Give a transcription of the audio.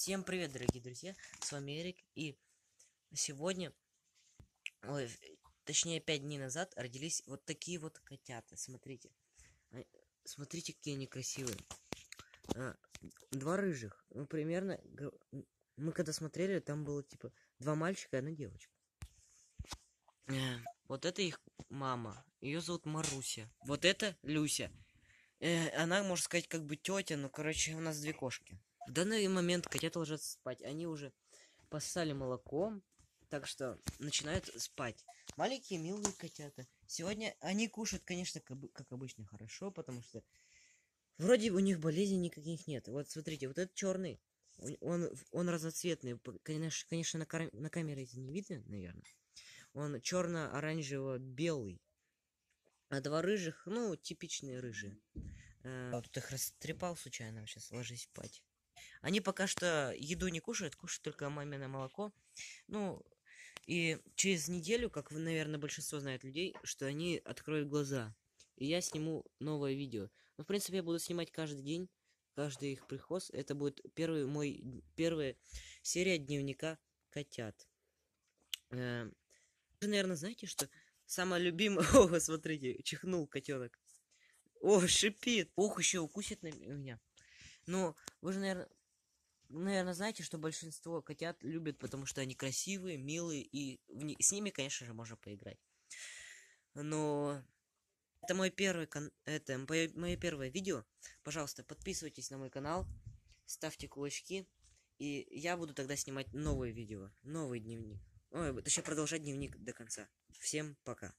Всем привет, дорогие друзья, с вами Эрик, и сегодня, точнее 5 дней назад родились вот такие вот котята, смотрите, смотрите, какие они красивые. Два рыжих, ну примерно, мы когда смотрели, там было типа два мальчика и одна девочка. Вот это их мама, ее зовут Маруся, вот это Люся. Она, можно сказать, как бы тетя, но, короче, у нас две кошки. В данный момент котята ложатся спать. Они уже поссали молоком, так что начинают спать. Маленькие милые котята. Сегодня они кушают, конечно, как обычно, хорошо, потому что вроде у них болезней никаких нет. Вот смотрите, вот этот черный, он разноцветный. Конечно, на камере это не видно, наверное. Он черно-оранжево-белый. А два рыжих, ну, типичные рыжие. Тут их растрепал случайно, сейчас ложись спать. Они пока что еду не кушают, кушают только мамино молоко. Ну, и через неделю, как вы, наверное, большинство знает людей, что они откроют глаза. И я сниму новое видео. Ну, в принципе, я буду снимать каждый день, каждый их приход. Это будет первая серия дневника котят. Вы, наверное, знаете, что самое любимое... О, смотрите, чихнул котенок. О, шипит. Ох, еще укусит на меня. Но вы же, наверное, знаете, что большинство котят любят, потому что они красивые, милые, и с ними, конечно же, можно поиграть. Но это мое первое видео. Пожалуйста, подписывайтесь на мой канал, ставьте кулачки, и я буду тогда снимать новые видео, новый дневник. Ой, точнее, продолжать дневник до конца. Всем пока.